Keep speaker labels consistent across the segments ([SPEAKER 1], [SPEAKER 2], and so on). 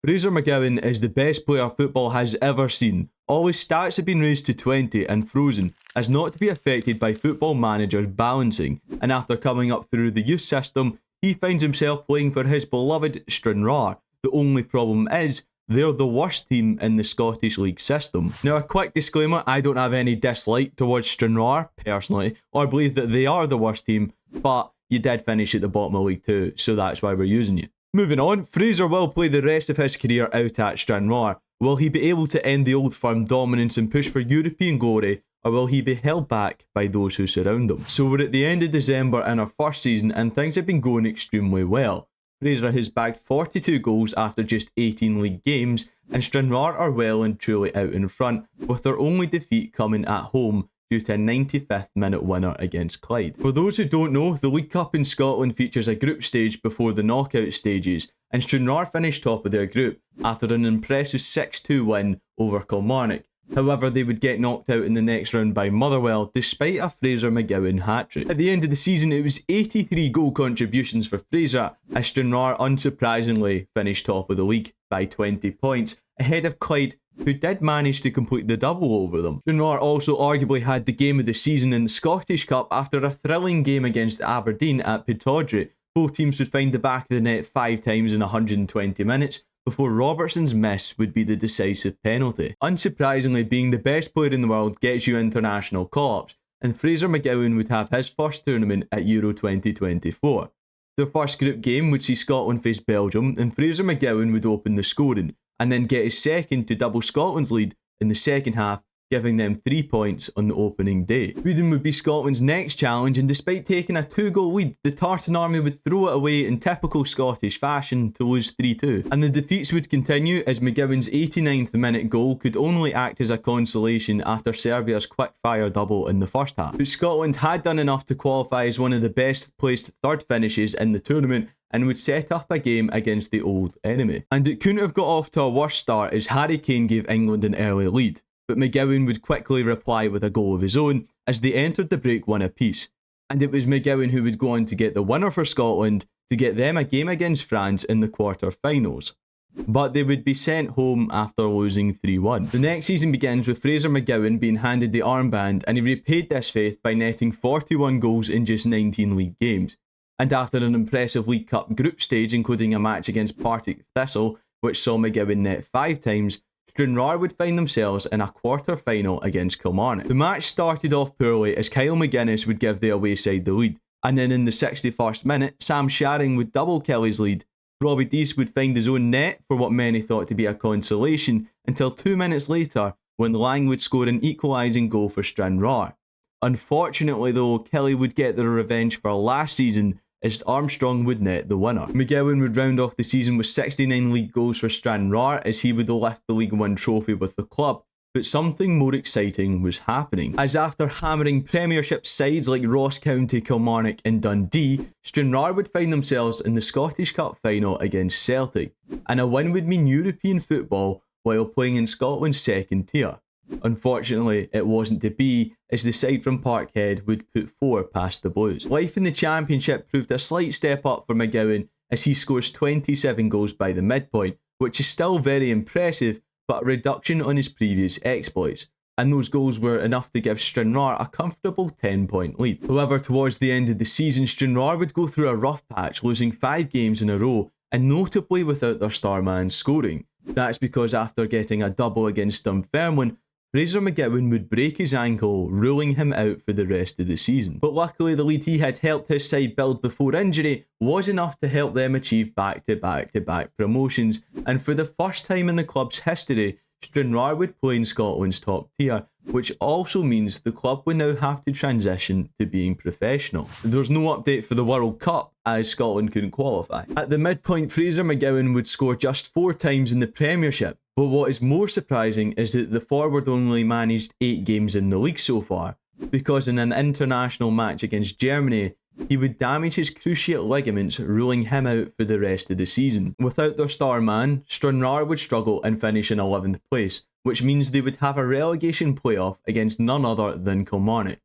[SPEAKER 1] Fraser McGowan is the best player football has ever seen. All his stats have been raised to 20 and frozen as not to be affected by football managers balancing, and after coming up through the youth system, he finds himself playing for his beloved Stranraer. The only problem is, they're the worst team in the Scottish League system. Now, a quick disclaimer, I don't have any dislike towards Stranraer, personally, or believe that they are the worst team, but you did finish at the bottom of League 2, so that's why we're using you. Moving on, Fraser will play the rest of his career out at Stranraer. Will he be able to end the Old Firm dominance and push for European glory, or will he be held back by those who surround him? So we're at the end of December in our first season and things have been going extremely well. Fraser has bagged 42 goals after just 18 league games, and Stranraer are well and truly out in front, with their only defeat coming at home due to a 95th minute winner against Clyde. For those who don't know, the League Cup in Scotland features a group stage before the knockout stages, and Stranraer finished top of their group after an impressive 6-2 win over Kilmarnock. However, they would get knocked out in the next round by Motherwell despite a Fraser McGowan hat-trick. At the end of the season, it was 83 goal contributions for Fraser, as Stranraer unsurprisingly finished top of the league by 20 points, ahead of Clyde, who did manage to complete the double over them. Stranraer also arguably had the game of the season in the Scottish Cup after a thrilling game against Aberdeen at Pittodrie. Both teams would find the back of the net 5 times in 120 minutes, before Robertson's miss would be the decisive penalty. Unsurprisingly, being the best player in the world gets you international call-ups, and Fraser McGowan would have his first tournament at Euro 2024. Their first group game would see Scotland face Belgium, and Fraser McGowan would open the scoring, and then get his second to double Scotland's lead in the second half, giving them 3 points on the opening day. Sweden would be Scotland's next challenge, and despite taking a 2-goal lead, the Tartan Army would throw it away in typical Scottish fashion to lose 3-2. And the defeats would continue as McGowan's 89th minute goal could only act as a consolation after Serbia's quick-fire double in the first half. But Scotland had done enough to qualify as one of the best placed third finishes in the tournament, and would set up a game against the old enemy. And it couldn't have got off to a worse start as Harry Kane gave England an early lead. But McGowan would quickly reply with a goal of his own as they entered the break one apiece. And it was McGowan who would go on to get the winner for Scotland to get them a game against France in the quarter-finals. But they would be sent home after losing 3-1. The next season begins with Fraser McGowan being handed the armband, and he repaid this faith by netting 41 goals in just 19 league games. And after an impressive League Cup group stage, including a match against Partick Thistle, which saw McGowan net 5 times, Stranraer would find themselves in a quarter-final against Kilmarnock. The match started off poorly as Kyle McGuinness would give the away side the lead, and then in the 61st minute, Sam Sharing would double Kelly's lead. Robbie Deese would find his own net for what many thought to be a consolation, until 2 minutes later when Lang would score an equalising goal for Stranraer. Unfortunately though, Kelly would get their revenge for last season as Armstrong would net the winner. McGowan would round off the season with 69 league goals for Stranraer as he would lift the League One trophy with the club. But something more exciting was happening, as after hammering Premiership sides like Ross County, Kilmarnock and Dundee, Stranraer would find themselves in the Scottish Cup final against Celtic, and a win would mean European football while playing in Scotland's second tier. Unfortunately, it wasn't to be, as the side from Parkhead would put 4 past the Blues. Life in the Championship proved a slight step up for McGowan as he scores 27 goals by the midpoint, which is still very impressive, but a reduction on his previous exploits. And those goals were enough to give Stranraer a comfortable 10-point lead. However, towards the end of the season, Stranraer would go through a rough patch, losing 5 games in a row, and notably without their star man scoring. That's because after getting a double against Dunfermline, Fraser McGowan would break his ankle, ruling him out for the rest of the season. But luckily, the lead he had helped his side build before injury was enough to help them achieve back-to-back-to-back promotions, and for the first time in the club's history, Stranraer would play in Scotland's top tier, which also means the club would now have to transition to being professional. There's no update for the World Cup, as Scotland couldn't qualify. At the midpoint, Fraser McGowan would score just 4 times in the Premiership, but what is more surprising is that the forward only managed 8 games in the league so far, because in an international match against Germany, he would damage his cruciate ligaments, ruling him out for the rest of the season. Without their star man, Stranraer would struggle and finish in 11th place, which means they would have a relegation playoff against none other than Kilmarnock,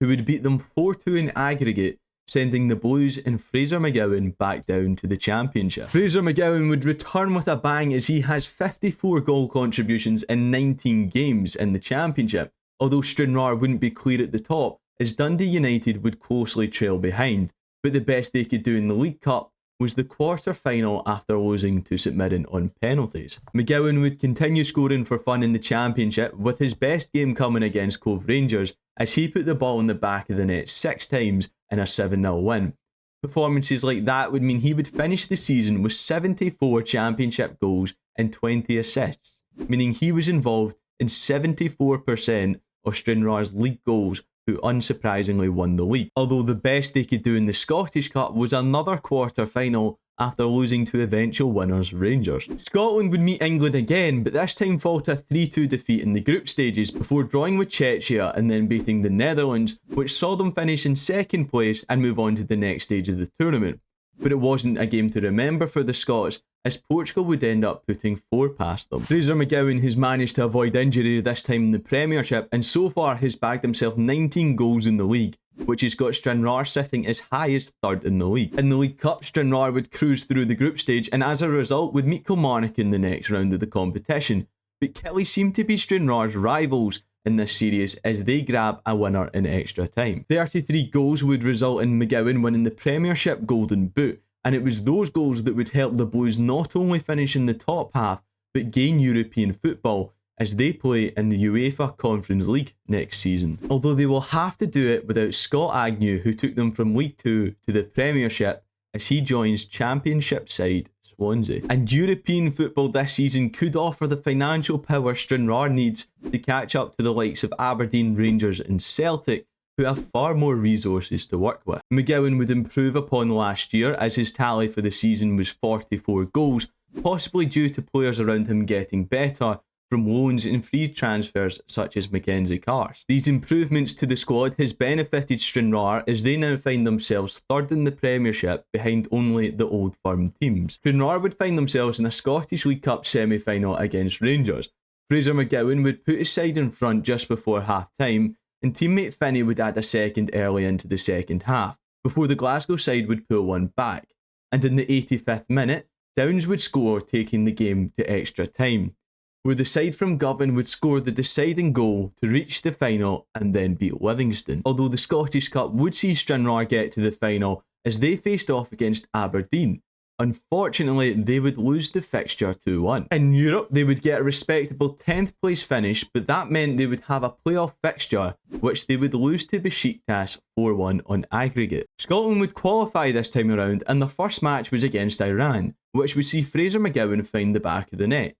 [SPEAKER 1] who would beat them 4-2 in aggregate, sending the Blues and Fraser McGowan back down to the Championship. Fraser McGowan would return with a bang as he has 54 goal contributions in 19 games in the Championship, although Stranraer wouldn't be clear at the top as Dundee United would closely trail behind, but the best they could do in the League Cup was the quarter-final after losing to St Mirren on penalties. McGowan would continue scoring for fun in the Championship, with his best game coming against Cove Rangers as he put the ball in the back of the net 6 times in a 7-0 win. Performances like that would mean he would finish the season with 74 Championship goals and 20 assists, meaning he was involved in 74% of Stranraer's league goals, who unsurprisingly won the league. Although the best they could do in the Scottish Cup was another quarter-final after losing to eventual winners Rangers. Scotland would meet England again, but this time fall to a 3-2 defeat in the group stages before drawing with Czechia and then beating the Netherlands, which saw them finish in second place and move on to the next stage of the tournament. But it wasn't a game to remember for the Scots, as Portugal would end up putting 4 past them. Fraser McGowan has managed to avoid injury this time in the Premiership, and so far has bagged himself 19 goals in the league, which has got Stranraer sitting as high as 3rd in the league. In the League Cup, Stranraer would cruise through the group stage and as a result would meet Kilmarnock in the next round of the competition, but Kelly seemed to be Stranraer's rivals in this series as they grab a winner in extra time. 33 goals would result in McGowan winning the Premiership Golden Boot, and it was those goals that would help the Blues not only finish in the top half, but gain European football as they play in the UEFA Conference League next season. Although they will have to do it without Scott Agnew, who took them from League 2 to the Premiership as he joins Championship side Swansea. And European football this season could offer the financial power Stranraer needs to catch up to the likes of Aberdeen, Rangers and Celtic, who have far more resources to work with. McGowan would improve upon last year as his tally for the season was 44 goals, possibly due to players around him getting better from loans and free transfers such as Mackenzie Carse. These improvements to the squad has benefited Stranraer as they now find themselves 3rd in the Premiership behind only the Old Firm teams. Stranraer would find themselves in a Scottish League Cup semi-final against Rangers. Fraser McGowan would put his side in front just before half-time, and teammate Finney would add a second early into the second half, before the Glasgow side would pull one back. And in the 85th minute, Downs would score, taking the game to extra time, where the side from Govan would score the deciding goal to reach the final and then beat Livingston. Although the Scottish Cup would see Stranraer get to the final as they faced off against Aberdeen. Unfortunately, they would lose the fixture 2-1. In Europe, they would get a respectable 10th place finish, but that meant they would have a playoff fixture, which they would lose to Besiktas 4-1 on aggregate. Scotland would qualify this time around, and the first match was against Iran, which would see Fraser McGowan find the back of the net.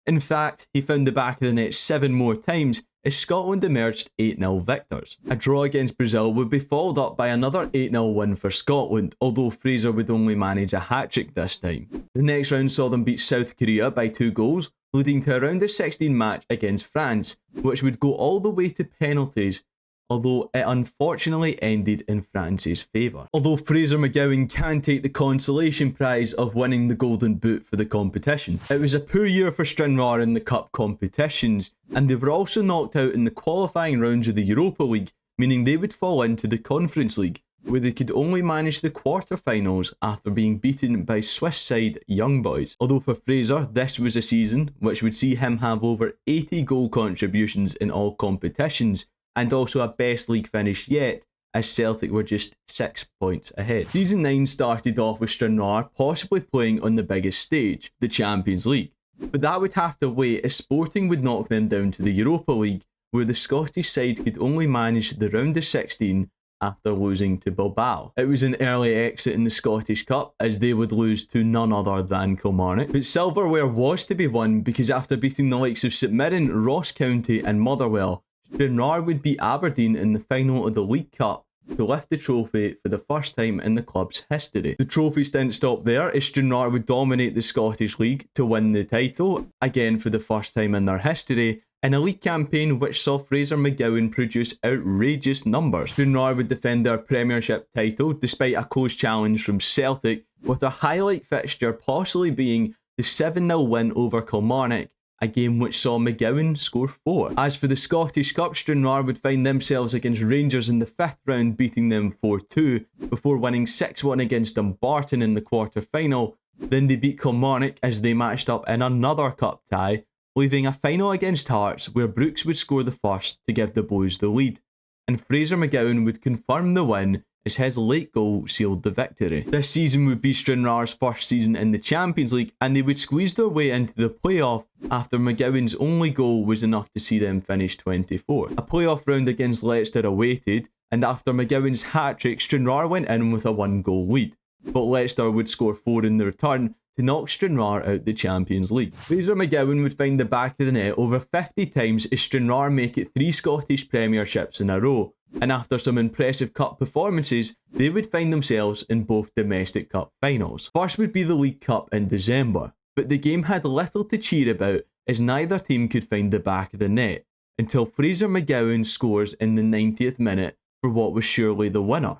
[SPEAKER 1] In fact, he found the back of the net 7 more times as Scotland emerged 8-0 victors. A draw against Brazil would be followed up by another 8-0 win for Scotland, although Fraser would only manage a hat-trick this time. The next round saw them beat South Korea by 2 goals, leading to a round of 16 match against France, which would go all the way to penalties, although it unfortunately ended in France's favour. Although Fraser McGowan can take the consolation prize of winning the Golden Boot for the competition. It was a poor year for Stranraer in the cup competitions, and they were also knocked out in the qualifying rounds of the Europa League, meaning they would fall into the Conference League, where they could only manage the quarter-finals after being beaten by Swiss side Young Boys. Although for Fraser, this was a season which would see him have over 80 goal contributions in all competitions, and also a best league finish yet, as Celtic were just 6 points ahead. Season 9 started off with Stranraer possibly playing on the biggest stage, the Champions League, but that would have to wait as Sporting would knock them down to the Europa League, where the Scottish side could only manage the round of 16 after losing to Bilbao. It was an early exit in the Scottish Cup as they would lose to none other than Kilmarnock, but silverware was to be won because after beating the likes of St Mirren, Ross County and Motherwell, Stranraer would beat Aberdeen in the final of the League Cup to lift the trophy for the first time in the club's history. The trophies didn't stop there as Stranraer would dominate the Scottish League to win the title, again for the first time in their history, in a league campaign which saw Fraser McGowan produce outrageous numbers. Stranraer would defend their Premiership title despite a close challenge from Celtic, with their highlight fixture possibly being the 7-0 win over Kilmarnock, a game which saw McGowan score 4. As for the Scottish Cup, Stranraer would find themselves against Rangers in the 5th round, beating them 4-2, before winning 6-1 against Dumbarton in the quarter-final. Then they beat Kilmarnock as they matched up in another cup tie, leaving a final against Hearts where Brooks would score the first to give the Blues the lead, and Fraser McGowan would confirm the win as his late goal sealed the victory. This season would be Stranraer's first season in the Champions League, and they would squeeze their way into the playoff after McGowan's only goal was enough to see them finish 24th. A playoff round against Leicester awaited, and after McGowan's hat-trick, Stranraer went in with a 1-goal lead, but Leicester would score 4 in the return to knock Stranraer out the Champions League. Fraser McGowan would find the back of the net over 50 times as Stranraer make it 3 Scottish Premierships in a row, and after some impressive cup performances, they would find themselves in both domestic cup finals. First would be the League Cup in December, but the game had little to cheer about as neither team could find the back of the net, until Fraser McGowan scores in the 90th minute for what was surely the winner.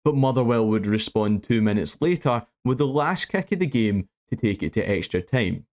[SPEAKER 1] But Motherwell would respond 2 minutes later with the last kick of the game to take it to extra time,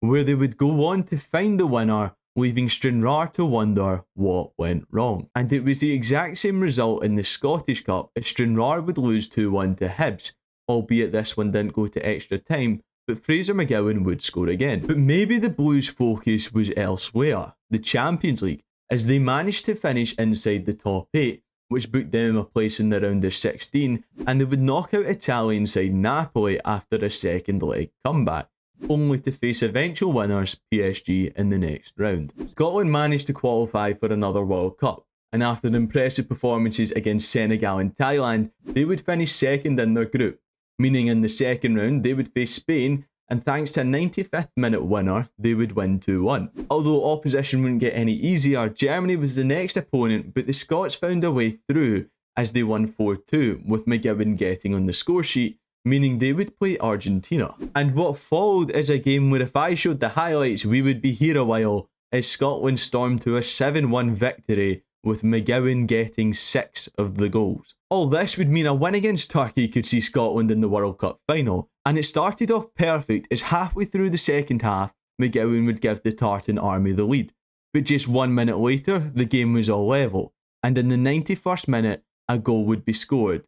[SPEAKER 1] where they would go on to find the winner, leaving Stranraer to wonder what went wrong. And it was the exact same result in the Scottish Cup as Stranraer would lose 2-1 to Hibs, albeit this one didn't go to extra time, but Fraser McGowan would score again. But maybe the Blues' focus was elsewhere, the Champions League, as they managed to finish inside the top 8, which booked them a place in the round of 16, and they would knock out Italian side Napoli after a second leg comeback, only to face eventual winners PSG in the next round. Scotland managed to qualify for another World Cup, and after impressive performances against Senegal and Thailand, they would finish second in their group, meaning in the second round they would face Spain, and thanks to a 95th minute winner, they would win 2-1. Although opposition wouldn't get any easier, Germany was the next opponent, but the Scots found a way through as they won 4-2, with McGowan getting on the score sheet, meaning they would play Argentina. And what followed is a game where if I showed the highlights we would be here a while, as Scotland stormed to a 7-1 victory, with McGowan getting 6 of the goals. All this would mean a win against Turkey could see Scotland in the World Cup final, and it started off perfect as halfway through the second half, McGowan would give the Tartan Army the lead. But just 1 minute later, the game was all level, and in the 91st minute, a goal would be scored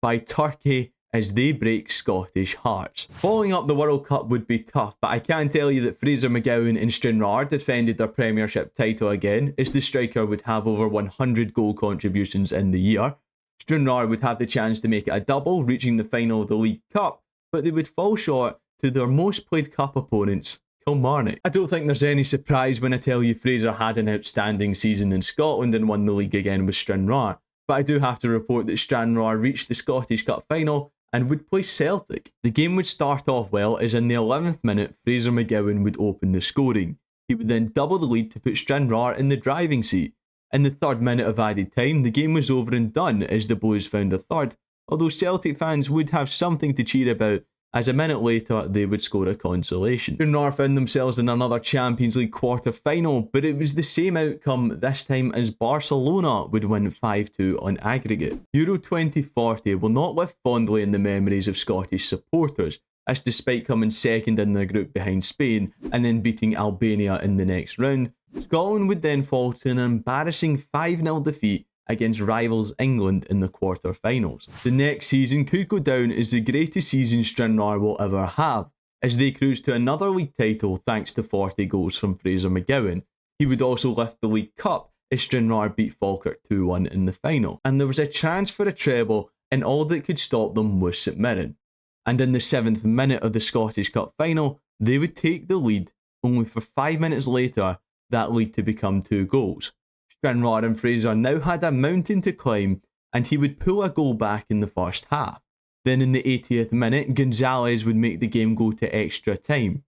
[SPEAKER 1] by Turkey as they break Scottish hearts. Following up the World Cup would be tough, but I can tell you that Fraser McGowan and Stranraer defended their Premiership title again, as the striker would have over 100 goal contributions in the year. Stranraer would have the chance to make it a double, reaching the final of the League Cup, but they would fall short to their most played cup opponents, Kilmarnock. I don't think there's any surprise when I tell you Fraser had an outstanding season in Scotland and won the league again with Stranraer, but I do have to report that Stranraer reached the Scottish Cup final and would play Celtic. The game would start off well as in the 11th minute Fraser McGowan would open the scoring. He would then double the lead to put Stranraer in the driving seat. In the 3rd minute of added time, the game was over and done as the Blues found a third, although Celtic fans would have something to cheer about as a minute later they would score a consolation. Stranraer found themselves in another Champions League quarter-final, but it was the same outcome this time as Barcelona would win 5-2 on aggregate. Euro 2040 will not live fondly in the memories of Scottish supporters, as despite coming second in their group behind Spain and then beating Albania in the next round, Scotland would then fall to an embarrassing 5-0 defeat against rivals England in the quarter-finals. The next season could go down as the greatest season Stranraer will ever have, as they cruised to another league title thanks to 40 goals from Fraser McGowan. He would also lift the League Cup as Stranraer beat Falkirk 2-1 in the final, and there was a chance for a treble, and all that could stop them was St Mirren. And in the 7th minute of the Scottish Cup final, they would take the lead, only for 5 minutes later that lead to become 2 goals. Stranraer and Fraser now had a mountain to climb, and he would pull a goal back in the first half. Then in the 80th minute, Gonzalez would make the game go to extra time.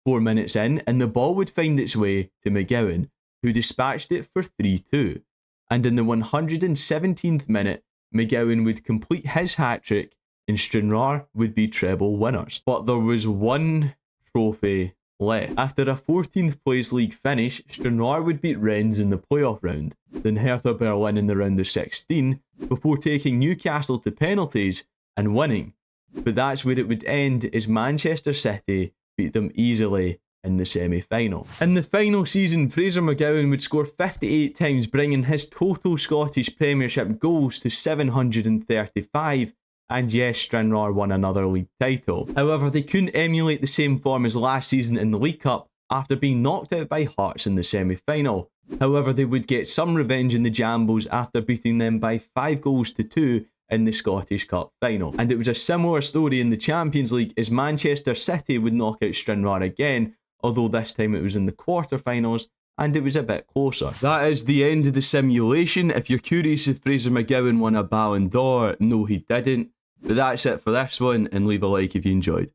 [SPEAKER 1] 4 minutes in, and the ball would find its way to McGowan, who dispatched it for 3-2. And in the 117th minute, McGowan would complete his hat-trick, and Stranraer would be treble winners. But there was one trophy left. After a 14th place league finish, Stranraer would beat Rennes in the playoff round, then Hertha Berlin in the round of 16, before taking Newcastle to penalties and winning. But that's where it would end, as Manchester City beat them easily in the semi-final. In the final season, Fraser McGowan would score 58 times, bringing his total Scottish Premiership goals to 735, and yes, Stranraer won another league title. However, they couldn't emulate the same form as last season in the League Cup after being knocked out by Hearts in the semi-final. However, they would get some revenge in the Jambos after beating them by 5 goals to 2 in the Scottish Cup final. And it was a similar story in the Champions League as Manchester City would knock out Stranraer again, although this time it was in the quarterfinals and it was a bit closer. That is the end of the simulation. If you're curious if Fraser McGowan won a Ballon d'Or, no he didn't. But that's it for this one, and leave a like if you enjoyed.